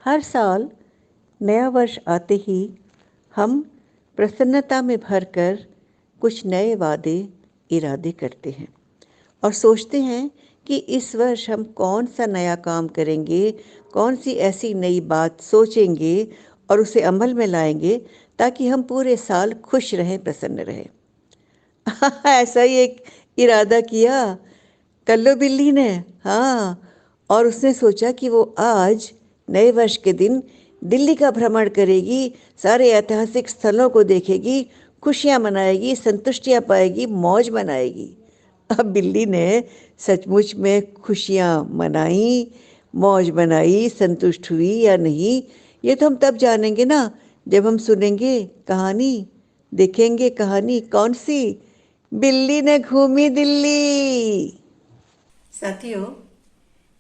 हर साल नया वर्ष आते ही हम प्रसन्नता में भरकर कुछ नए वादे इरादे करते हैं और सोचते हैं कि इस वर्ष हम कौन सा नया काम करेंगे, कौन सी ऐसी नई बात सोचेंगे और उसे अमल में लाएंगे ताकि हम पूरे साल खुश रहें, प्रसन्न रहें। ऐसा ही एक इरादा किया कल्लो बिल्ली ने। हाँ, और उसने सोचा कि वो आज नए वर्ष के दिन दिल्ली का भ्रमण करेगी, सारे ऐतिहासिक स्थलों को देखेगी, खुशियाँ मनाएगी, संतुष्टियाँ पाएगी, मौज मनाएगी। अब बिल्ली ने सचमुच में खुशियाँ मनाई, मौज मनाई, संतुष्ट हुई या नहीं, ये तो हम तब जानेंगे ना जब हम सुनेंगे कहानी, देखेंगे कहानी। कौन सी? बिल्ली ने घूमी दिल्ली। साथियों,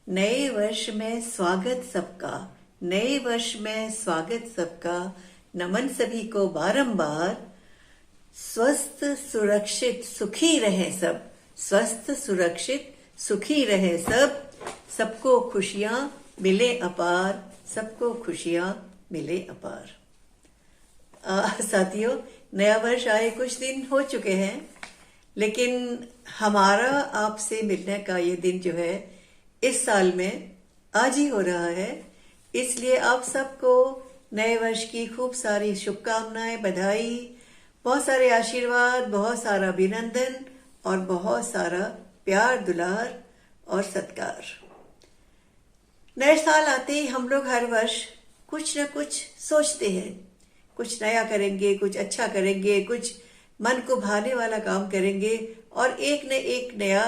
नए वर्ष में स्वागत सबका, नए वर्ष में स्वागत सबका, नमन सभी को बारंबार। स्वस्थ सुरक्षित सुखी रहे सब, स्वस्थ सुरक्षित सुखी रहे सब, सबको खुशियां मिले अपार, सबको खुशियां मिले अपार। साथियों, नया वर्ष आए कुछ दिन हो चुके हैं, लेकिन हमारा आपसे मिलने का ये दिन जो है इस साल में आज ही हो रहा है। इसलिए आप सबको नए वर्ष की खूब सारी शुभकामनाएं, बधाई, बहुत सारे आशीर्वाद, बहुत सारा अभिनंदन और बहुत सारा प्यार, दुलार और सत्कार। नए साल आते ही हम लोग हर वर्ष कुछ न कुछ सोचते हैं, कुछ नया करेंगे, कुछ अच्छा करेंगे, कुछ मन को भाने वाला काम करेंगे और एक न एक नया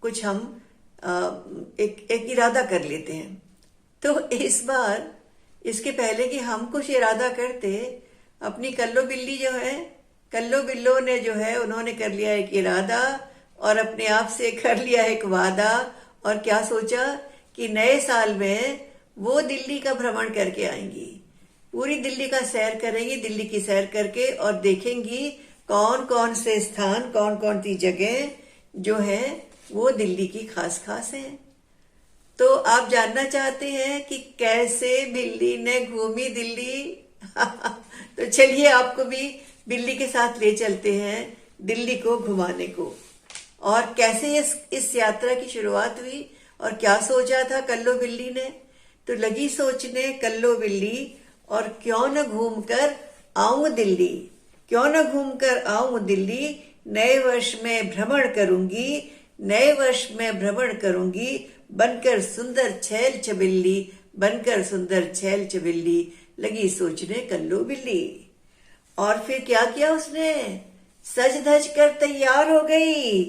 कुछ हम एक इरादा कर लेते हैं। तो इस बार, इसके पहले कि हम कुछ इरादा करते, अपनी कल्लो बिल्ली जो है, कल्लो बिल्लो ने जो है, उन्होंने कर लिया एक इरादा और अपने आप से कर लिया एक वादा। और क्या सोचा कि नए साल में वो दिल्ली का भ्रमण करके आएंगी, पूरी दिल्ली का सैर करेंगी, दिल्ली की सैर करके और देखेंगी कौन कौन से स्थान, कौन कौन सी जगह जो है वो दिल्ली की खास खास है। तो आप जानना चाहते हैं कि कैसे बिल्ली ने घूमी दिल्ली? तो चलिए आपको भी बिल्ली के साथ ले चलते हैं दिल्ली को घुमाने को। और कैसे इस यात्रा की शुरुआत हुई और क्या सोचा था कल्लो बिल्ली ने? तो लगी सोचने कल्लो बिल्ली, और क्यों न घूमकर आऊं दिल्ली, क्यों न घूमकर आऊं दिल्ली, नए वर्ष में भ्रमण करूंगी, नए वर्ष में भ्रमण करूंगी, बनकर सुंदर छैल छबिल्ली, बनकर सुंदर छैल छबिल्ली, लगी सोचने कल्लो बिल्ली। और फिर क्या किया उसने? सज धज कर तैयार हो गई,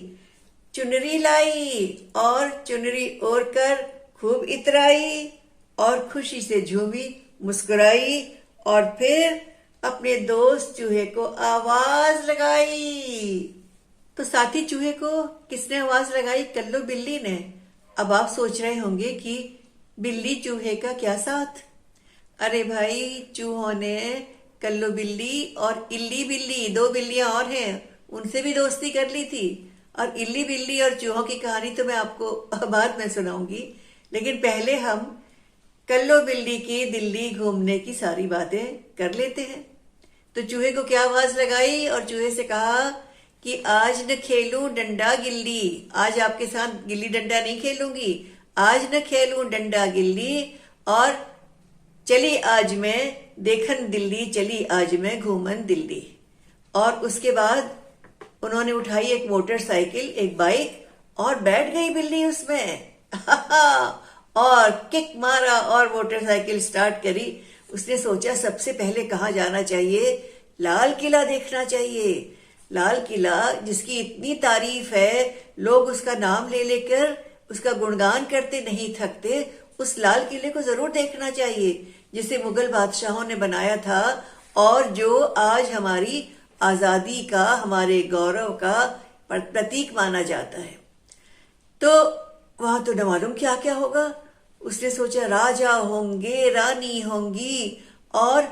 चुनरी लाई और चुनरी ओढ़ कर खूब इतराई और खुशी से झूमी, मुस्कुराई और फिर अपने दोस्त चूहे को आवाज लगाई। तो साथी चूहे को किसने आवाज लगाई? कल्लो बिल्ली ने। अब आप सोच रहे होंगे कि बिल्ली चूहे का क्या साथ? अरे भाई, चूहों ने कल्लो बिल्ली और इल्ली बिल्ली, दो बिल्लियां और हैं, उनसे भी दोस्ती कर ली थी। और इल्ली बिल्ली और चूहों की कहानी तो मैं आपको बाद में सुनाऊंगी, लेकिन पहले हम कल्लो बिल्ली की दिल्ली घूमने की सारी बातें कर लेते हैं। तो चूहे को क्या आवाज लगाई और चूहे से कहा कि आज न खेलूं डंडा गिल्ली, आज आपके साथ गिल्ली डंडा नहीं खेलूंगी, आज न खेलूं डंडा गिल्ली, और चली आज मैं देखन दिल्ली, चली आज मैं घूमन दिल्ली। और उसके बाद उन्होंने उठाई एक मोटरसाइकिल, एक बाइक, और बैठ गई बिल्ली उसमें। और किक मारा और मोटरसाइकिल स्टार्ट करी। उसने सोचा सबसे पहले कहाँ जाना चाहिए? लाल किला देखना चाहिए। लाल किला जिसकी इतनी तारीफ है, लोग उसका नाम ले लेकर उसका गुणगान करते नहीं थकते, उस लाल किले को जरूर देखना चाहिए जिसे मुगल बादशाहों ने बनाया था और जो आज हमारी आजादी का, हमारे गौरव का प्रतीक माना जाता है। तो वहां तो न मालूम क्या क्या होगा। उसने सोचा राजा होंगे, रानी होंगी और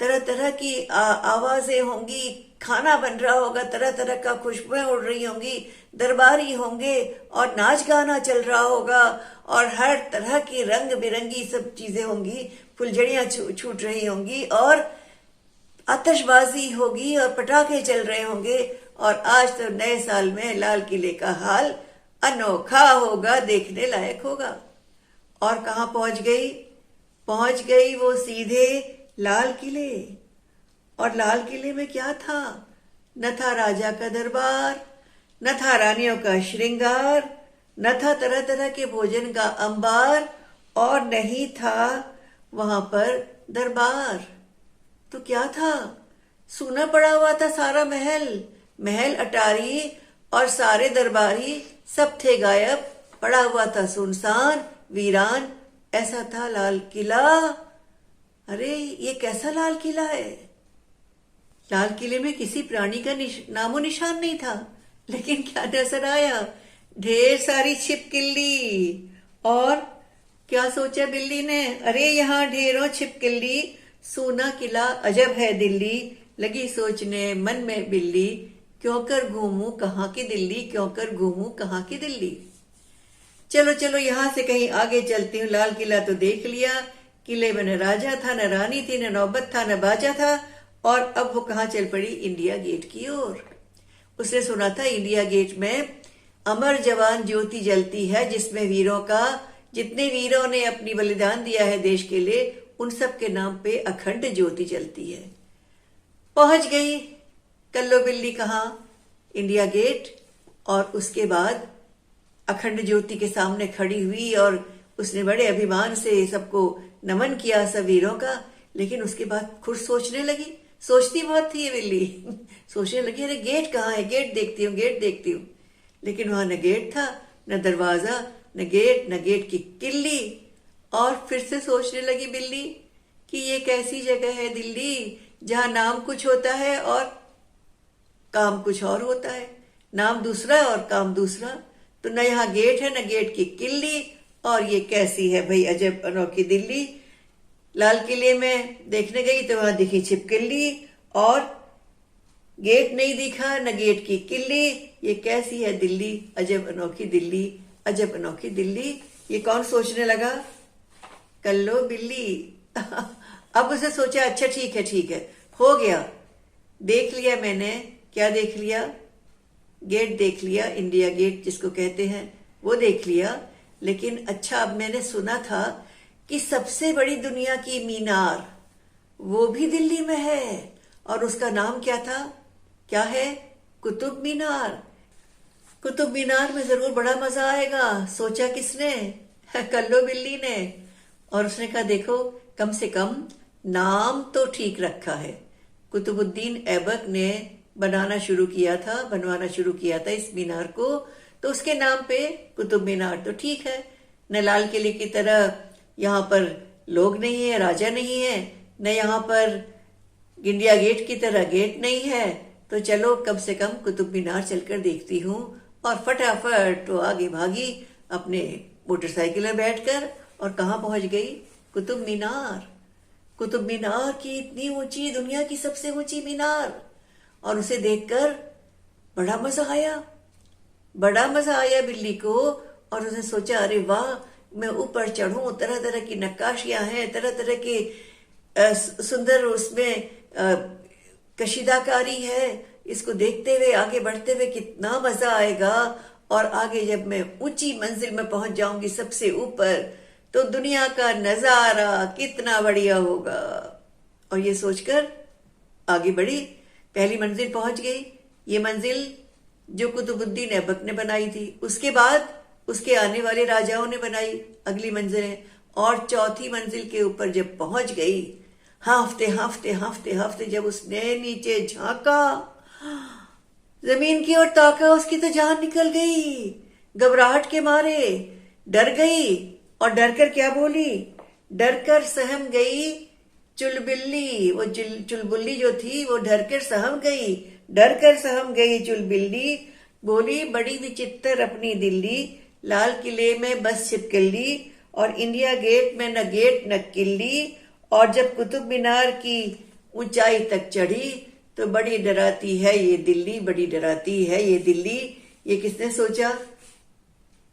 तरह तरह की आवाजें होंगी, खाना बन रहा होगा, तरह तरह का खुशबुएं उड़ रही होंगी, दरबारी होंगे और नाच गाना चल रहा होगा और हर तरह की रंग बिरंगी सब चीजें होंगी, फुलझड़ियां छूट रही होंगी और आतिशबाजी होगी और पटाखे चल रहे होंगे। और आज तो नए साल में लाल किले का हाल अनोखा होगा, देखने लायक होगा। और कहाँ पहुंच गई? पहुंच गई वो सीधे लाल किले। और लाल किले में क्या था? न था राजा का दरबार, न था रानियों का श्रृंगार, न था तरह तरह के भोजन का अंबार, और नहीं था वहां पर दरबार। तो क्या था? सूना पड़ा हुआ था सारा महल, महल अटारी और सारे दरबारी सब थे गायब, पड़ा हुआ था सुनसान वीरान। ऐसा था लाल किला। अरे ये कैसा लाल किला है? लाल किले में किसी प्राणी का नामो निशान नहीं था, लेकिन क्या नजर आया? ढेर सारी छिपकली। और क्या सोचा बिल्ली ने? अरे यहाँ ढेरों छिपकली, सोना किला अजब है दिल्ली। लगी सोचने मन में बिल्ली, क्यों कर घूमूं कहाँ की दिल्ली, क्यों कर घूमूं कहाँ की दिल्ली। चलो चलो यहां से कहीं आगे चलती हूँ। लाल किला तो देख लिया, किले में न राजा था, न रानी थी, न नौबत था, न बाजा था। और अब वो कहाँ चल पड़ी? इंडिया गेट की ओर। उसने सुना था इंडिया गेट में अमर जवान ज्योति जलती है, जिसमें वीरों का, जितने वीरों ने अपनी बलिदान दिया है देश के लिए, उन सब के नाम पे अखंड ज्योति जलती है। पहुंच गई कल्लो बिल्ली कहाँ? India Gate. और उसके बाद अखंड ज्योति के सामने खड़ी हुई और उसने बड़े अभिमान से सबको नमन किया, सब वीरों का। लेकिन उसके बाद खुद सोचने लगी, सोचती बहुत थी ये बिल्ली सोचने लगी, अरे गेट कहाँ है, गेट देखती हूँ, गेट देखती हूँ। लेकिन वहां न गेट था, न दरवाजा, न गेट की किल्ली। और फिर से सोचने लगी बिल्ली कि ये कैसी जगह है दिल्ली, जहां नाम कुछ होता है और काम कुछ और होता है। नाम दूसरा और काम दूसरा। तो न यहाँ गेट है, न गेट की किल्ली, और ये कैसी है भाई अजब अनोखी दिल्ली। लाल किले में देखने गई तो वहां दिखी छिपकली और गेट नहीं दिखा, न गेट की किल्ली। ये कैसी है दिल्ली, अजब अनोखी दिल्ली, अजब अनोखी दिल्ली। ये कौन सोचने लगा? कल्लो बिल्ली अब उसे सोचा, अच्छा ठीक है, हो गया, देख लिया मैंने। क्या देख लिया? गेट देख लिया, इंडिया गेट जिसको कहते हैं, वो देख लिया। लेकिन अच्छा, अब मैंने सुना था कि सबसे बड़ी दुनिया की मीनार वो भी दिल्ली में है, और उसका नाम क्या था? क्या है? कुतुब मीनार। कुतुब मीनार में जरूर बड़ा मजा आएगा, सोचा किसने? कल्लो बिल्ली ने। और उसने कहा देखो, कम से कम नाम तो ठीक रखा है। कुतुबुद्दीन ऐबक ने बनवाना शुरू किया था इस मीनार को, तो उसके नाम पे कुतुब मीनार तो ठीक है। न लाल किले की तरह यहाँ पर लोग नहीं है, राजा नहीं है, न यहाँ पर इंडिया गेट की तरह गेट नहीं है। तो चलो कम से कम कुतुब मीनार चलकर देखती हूँ। और फटाफट तो आगे भागी अपने मोटरसाइकिल में बैठकर, और कहाँ पहुंच गई? कुतुब मीनार। कुतुब मीनार की इतनी ऊंची, दुनिया की सबसे ऊंची मीनार, और उसे देखकर बड़ा मजा आया बिल्ली को। और उसने सोचा, अरे वाह, मैं ऊपर चढ़ूं, तरह तरह की नक्काशियां हैं, तरह तरह के सुंदर उसमें कशीदाकारी है। इसको देखते हुए आगे बढ़ते हुए कितना मजा आएगा। और आगे जब मैं ऊंची मंजिल में पहुंच जाऊंगी सबसे ऊपर, तो दुनिया का नजारा कितना बढ़िया होगा। और ये सोचकर आगे बढ़ी, पहली मंजिल पहुंच गई। ये मंजिल जो कुतुबुद्दीन ऐबक ने बनाई थी, उसके बाद उसके आने वाले राजाओं ने बनाई अगली मंजिलें। और चौथी मंजिल के ऊपर जब पहुंच गई, हांफते जब उसने नीचे झांका, जमीन की ओर ताका, उसकी तो जान निकल गई। घबराहट के मारे डर गई, और डरकर क्या बोली? डरकर सहम गई चुलबिल्ली। वो चुलबुल्ली जो थी वो डरकर सहम गई चुलबिल्ली। बोली, बड़ी विचित्र अपनी दिल्ली, लाल किले में बस छिपकली, और इंडिया गेट में न गेट न किल्ली। और जब कुतुब मीनार की ऊंचाई तक चढ़ी तो बड़ी डराती है ये दिल्ली, बड़ी डराती है ये दिल्ली। ये किसने सोचा?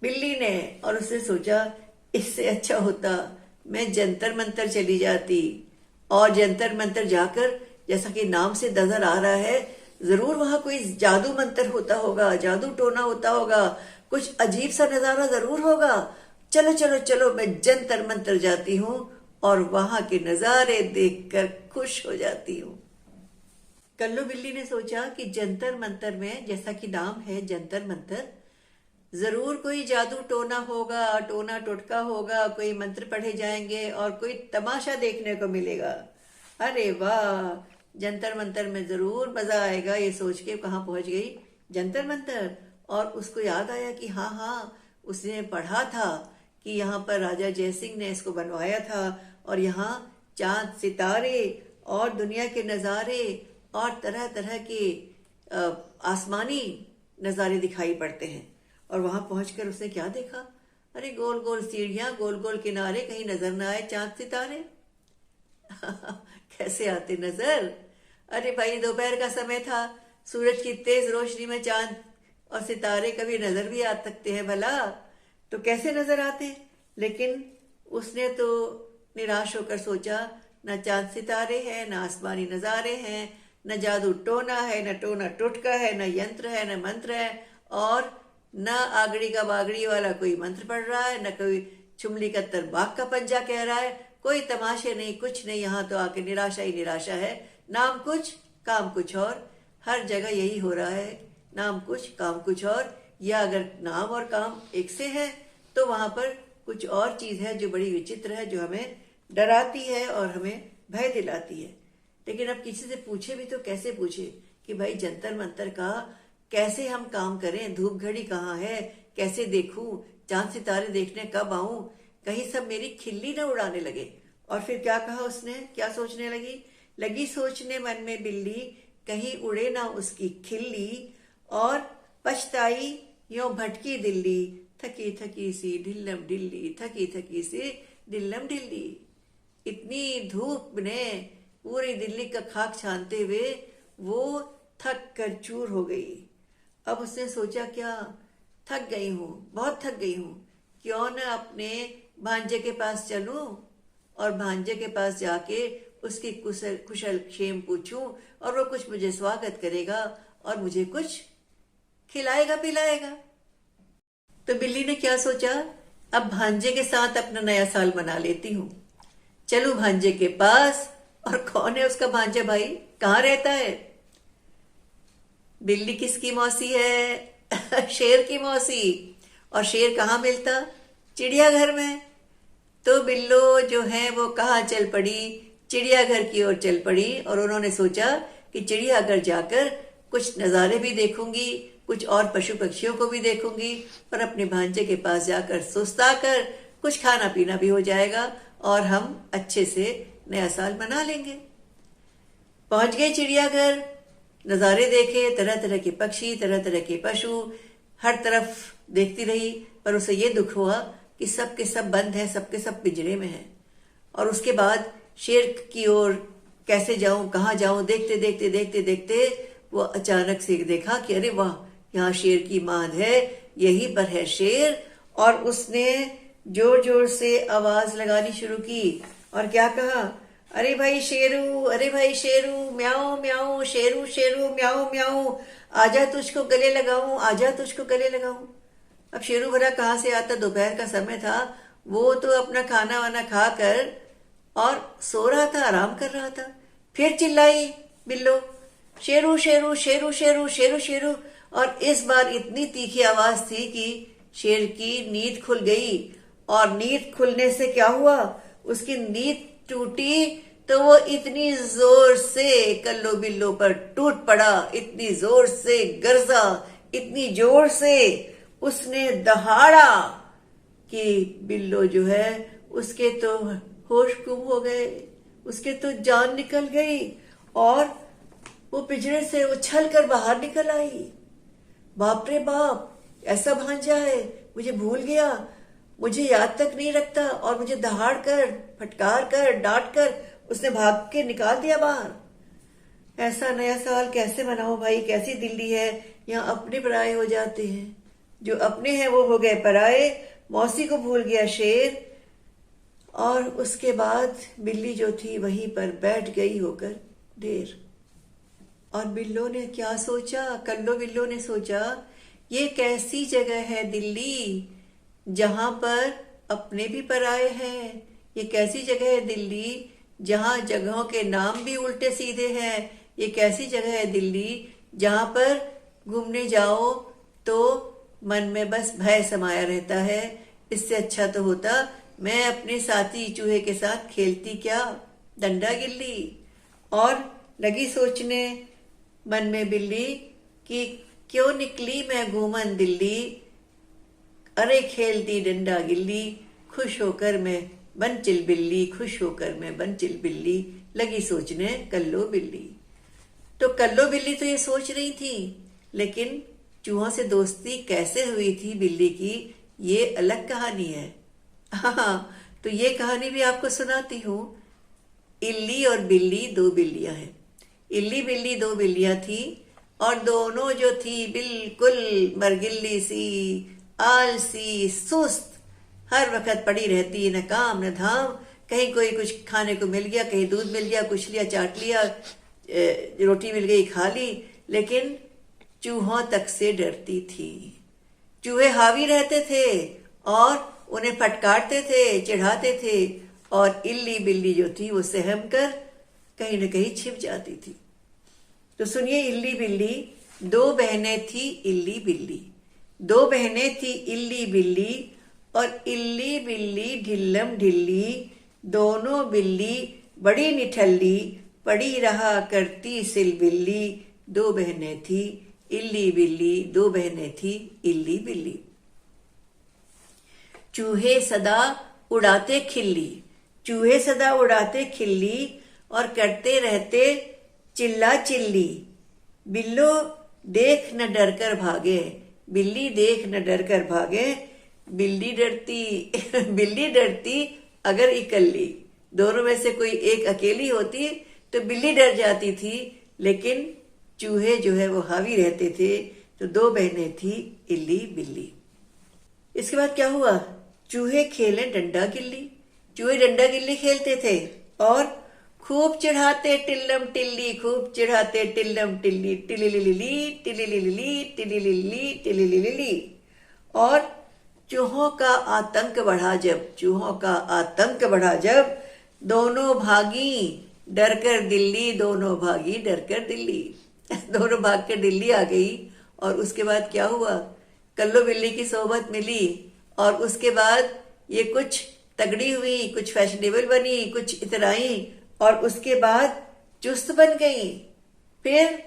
बिल्ली ने। और उसने सोचा इससे अच्छा होता मैं जंतर मंतर चली जाती, और जंतर मंतर जाकर, जैसा कि नाम से नजर आ रहा है, जरूर वहां कोई जादू मंतर होता होगा, जादू टोना होता होगा, कुछ अजीब सा नजारा जरूर होगा। चलो चलो चलो, मैं जंतर मंतर जाती हूँ और वहां के नजारे देखकर खुश हो जाती हूँ। कल्लू बिल्ली ने सोचा कि जंतर मंतर में, जैसा कि नाम है जंतर मंतर, जरूर कोई जादू टोना होगा, टोना टोटका होगा, कोई मंत्र पढ़े जाएंगे और कोई तमाशा देखने को मिलेगा। अरे वाह, जंतर मंतर में जरूर मजा आएगा। ये सोच के कहाँ पहुंच गई? जंतर मंतर। और उसको याद आया कि हाँ हाँ, उसने पढ़ा था कि यहाँ पर राजा जयसिंह ने इसको बनवाया था, और यहाँ चांद सितारे और दुनिया के नज़ारे और तरह तरह के आसमानी नज़ारे दिखाई पड़ते हैं। और वहां पहुंचकर उसने क्या देखा? अरे गोल गोल सीढ़ियां, गोल गोल किनारे, कहीं नजर ना आए चांद सितारे। कैसे आते नजर? अरे भाई, दोपहर का समय था, सूरज की तेज रोशनी में चांद और सितारे कभी नजर भी आ सकते हैं भला, तो कैसे नजर आते? लेकिन उसने तो निराश होकर सोचा, न चांद सितारे हैं, न आसमानी नजारे हैं, न जादू टोना है, न टोना टोटका है, न यंत्र है, न मंत्र है, और न आगड़ी का बागड़ी वाला कोई मंत्र पढ़ रहा है, न कोई चुमली कत्तर बाघ का पंजा कह रहा है, कोई तमाशे नहीं, कुछ नहीं। यहाँ तो आके निराशा ही निराशा है। नाम कुछ काम कुछ और, हर जगह यही हो रहा है, नाम कुछ काम कुछ और। या अगर नाम और काम एक से है तो वहां पर कुछ और चीज है जो बड़ी विचित्र है, जो हमें डराती है और हमें भय दिलाती है। लेकिन अब किसी से पूछे भी तो कैसे पूछे कि भाई जंतर मंतर का कैसे हम काम करें, धूप घड़ी कहाँ है, कैसे देखूं, चांद सितारे देखने कब आऊं, कहीं सब मेरी खिल्ली न उड़ाने लगे। और फिर क्या कहा उसने? क्या सोचने लगी सोचने मन में बिल्ली, कहीं उड़े ना उसकी खिल्ली, और पछताई यों भटकी दिल्ली, थकी थकी सी ढिल्लम ढिल्ली, थकी थकी सी ढिल्लम ढिल्ली। इतनी धूप ने पूरी दिल्ली का खाक छानते हुए वो थक कर चूर हो गई। अब उसने सोचा, क्या थक गई हूं, बहुत थक गई हूं, क्यों न अपने भांजे के पास चलूं और भांजे के पास जाके उसकी कुशल क्षेम पूछूं, और वो कुछ मुझे स्वागत करेगा और मुझे कुछ खिलाएगा पिलाएगा। तो बिल्ली ने क्या सोचा, अब भांजे के साथ अपना नया साल मना लेती हूँ, चलूं भांजे के पास। और कौन है उसका भांजा भाई, कहाँ रहता है? बिल्ली किसकी मौसी है? शेर की मौसी। और शेर कहाँ मिलता? चिड़ियाघर में। तो बिल्लो जो है वो कहाँ चल पड़ी? चिड़ियाघर की ओर चल पड़ी। और उन्होंने सोचा कि चिड़ियाघर जाकर कुछ नज़ारे भी देखूंगी, कुछ और पशु पक्षियों को भी देखूंगी, और अपने भांजे के पास जाकर सुस्ता कर कुछ खाना पीना भी हो जाएगा, और हम अच्छे से नया साल मना लेंगे। पहुंच गए चिड़ियाघर, नज़ारे देखे, तरह तरह के पक्षी, तरह तरह के पशु, हर तरफ देखती रही। पर उसे ये दुख हुआ कि सब के सब बंद है, सब के सब पिंजरे में है। और उसके बाद शेर की ओर कैसे जाऊं, कहाँ जाऊं, देखते देखते देखते देखते वो अचानक से देखा कि अरे वाह, यहाँ शेर की मांद है, यहीं पर है शेर। और उसने जोर जोर से आवाज लगानी शुरू की और क्या कहा, अरे भाई शेरू, अरे भाई शेरू, म्याऊं म्याऊं, शेरू शेरू, म्याऊं म्याऊं, आजा तुझको गले लगाऊं, आजा तुझको गले लगाऊं। अब शेरू भला कहाँ से आता? दोपहर का समय था, वो तो अपना खाना वाना खाकर और सो रहा था, आराम कर रहा था। फिर चिल्लाई बिल्लो, शेरू शेरू, शेरू शेरू, शेरू शेरू। और इस बार इतनी तीखी आवाज थी कि शेर की नींद खुल गई। और नींद खुलने से क्या हुआ, उसकी नींद टूटी तो वो इतनी जोर से कल्लो बिल्लो पर टूट पड़ा, इतनी जोर से गरजा, इतनी जोर से उसने दहाड़ा कि बिल्लो जो है उसके तो होश गुम हो गए, उसके तो जान निकल गई और वो पिंजरे से उछल कर बाहर निकल आई। बाप रे बाप, ऐसा भांजा है, मुझे भूल गया, मुझे याद तक नहीं रखता, और मुझे दहाड़ कर, फटकार कर, डांट कर उसने भाग के निकाल दिया बाहर। ऐसा नया साल कैसे मनाऊं भाई, कैसी दिल्ली है, यहाँ अपने पराये हो जाते हैं। जो अपने हैं वो हो गए पराये। मौसी को भूल गया शेर, और उसके बाद बिल्ली जो थी वहीं पर बैठ गई होकर ढेर। और बिल्लो ने क्या सोचा, कल्लो बिल्लो ने सोचा, ये कैसी जगह है दिल्ली जहां पर अपने भी पराये हैं। ये कैसी जगह है दिल्ली जहां जगहों के नाम भी उल्टे सीधे हैं। ये कैसी जगह है दिल्ली जहां पर घूमने जाओ तो मन में बस भय समाया रहता है। इससे अच्छा तो होता मैं अपने साथी चूहे के साथ खेलती क्या डंडा गिल्ली। और लगी सोचने मन में बिल्ली कि क्यों निकली मैं घूमन दिल्ली, अरे खेलती डंडा गिल्ली, खुश होकर मैं बन चिल बिल्ली, खुश होकर मैं बन चिल बिल्ली। लगी सोचने कल्लो बिल्ली। तो कल्लो बिल्ली तो ये सोच रही थी, लेकिन चूहों से दोस्ती कैसे हुई थी बिल्ली की, ये अलग कहानी है। हाँ, तो ये कहानी भी आपको सुनाती हूँ। इल्ली और बिल्ली दो बिल्लियां हैं। इल्ली बिल्ली दो बिल्लियां थी, और दोनों जो थी बिल्कुल मरगिल्ली सी, आलसी, सुस्त, हर वक्त पड़ी रहती, न काम न धाम। कहीं कोई कुछ खाने को मिल गया, कहीं दूध मिल गया, कुछ लिया चाट लिया, रोटी मिल गई खा ली, लेकिन चूहों तक से डरती थी। चूहे हावी रहते थे और उन्हें फटकारते थे, चिढ़ाते थे, और इल्ली बिल्ली जो थी वो सहम कर कहीं न कहीं छिप जाती थी। तो सुनिए इल्ली बिल्ली। दो बहनें थी इल्ली बिल्ली। दो बहनें थी इल्ली बिल्ली, और इल्ली बिल्ली ढिल्लम ढिल्ली, दोनों बिल्ली बड़ी निठल्ली, पड़ी रहा करती सिल बिल्ली। दो बहनें थी इल्ली बिल्ली, दो बहनें थी इल्ली बिल्ली। चूहे सदा उड़ाते खिल्ली, चूहे सदा उड़ाते खिल्ली, और करते रहते चिल्ला चिल्ली। बिल्लो देख न डर कर भागे, बिल्ली देख न डर कर भागे। बिल्ली डरती अगर इकल्ली। दोनों में से कोई एक अकेली होती तो बिल्ली डर जाती थी, लेकिन चूहे जो है वो हावी रहते थे। तो दो बहनें थी इल्ली बिल्ली। इसके बाद क्या हुआ, चूहे खेले डंडा गिल्ली। चूहे डंडा गिल्ली खेलते थे और खूब चिढ़ाते टिल्लम टिल्ली, खूब चिढ़ाते टिल्लम टिल्ली, टिलिलिली टिलिलिली टिलिलिली टिलिलिली। और चूहों का आतंक बढ़ा जब, चूहों का आतंक बढ़ा जब, दोनों भागी डरकर दिल्ली, दोनों भागी डरकर दिल्ली। दोनों भाग कर दिल्ली आ गई। और उसके बाद क्या हुआ, कल्लो बिल्ली की सोबत मिली, और उसके बाद ये कुछ तगड़ी हुई, कुछ फैशनेबल बनी, कुछ इतराई, और उसके बाद चुस्त बन गई। फिर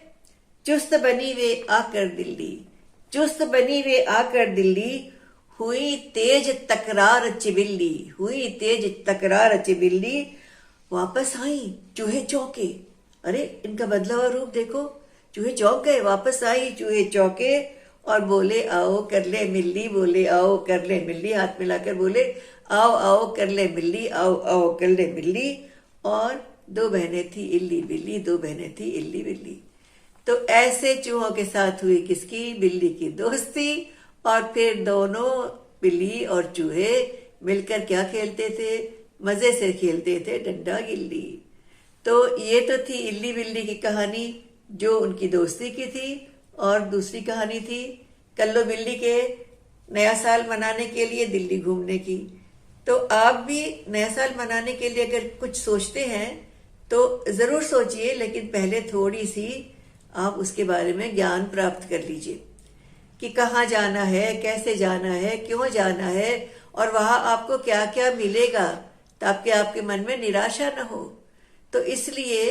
चुस्त बनी वे आकर दिल्ली, चुस्त बनी वे आकर दिल्ली, हुई तेज तकरार चिबिल्ली, हुई तेज तकरार चिबिल्ली। वापस आई, चूहे चौंके, अरे इनका बदला हुआ रूप देखो। चूहे चौंक गए, वापस आई, चूहे चौंके और बोले आओ कर ले मिल्ली, बोले आओ कर ले मिल्ली, हाथ मिलाकर बोले आओ आओ कर ले मिल्ली, आओ आओ कर ले मिल्ली। और दो बहनें थी इल्ली बिल्ली, दो बहनें थी इल्ली बिल्ली। तो ऐसे चूहों के साथ हुई किसकी, बिल्ली की दोस्ती। और फिर दोनों बिल्ली और चूहे मिलकर क्या खेलते थे, मजे से खेलते थे डंडा गिल्ली। तो ये तो थी इल्ली बिल्ली की कहानी जो उनकी दोस्ती की थी। और दूसरी कहानी थी कल्लो बिल्ली के नया साल मनाने के लिए दिल्ली घूमने की। तो आप भी नया साल मनाने के लिए अगर कुछ सोचते हैं तो जरूर सोचिए, लेकिन पहले थोड़ी सी आप उसके बारे में ज्ञान प्राप्त कर लीजिए कि कहाँ जाना है, कैसे जाना है, क्यों जाना है, और वहां आपको क्या क्या मिलेगा, ताकि आपके मन में निराशा न हो। तो इसलिए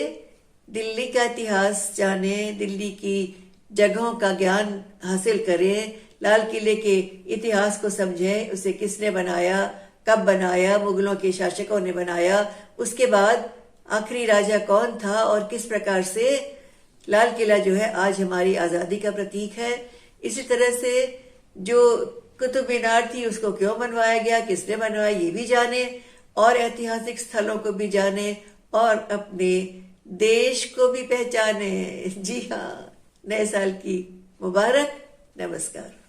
दिल्ली का इतिहास जाने, दिल्ली की जगहों का ज्ञान हासिल करें, लाल किले के इतिहास को समझें, उसे किसने बनाया, कब बनाया, मुगलों के शासकों ने बनाया, उसके बाद आखिरी राजा कौन था, और किस प्रकार से लाल किला जो है आज हमारी आजादी का प्रतीक है। इसी तरह से जो कुतुब मीनार थी उसको क्यों बनवाया गया, किसने बनवाया, ये भी जाने, और ऐतिहासिक स्थलों को भी जाने, और अपने देश को भी पहचाने। जी हाँ, नए साल की मुबारक। नमस्कार।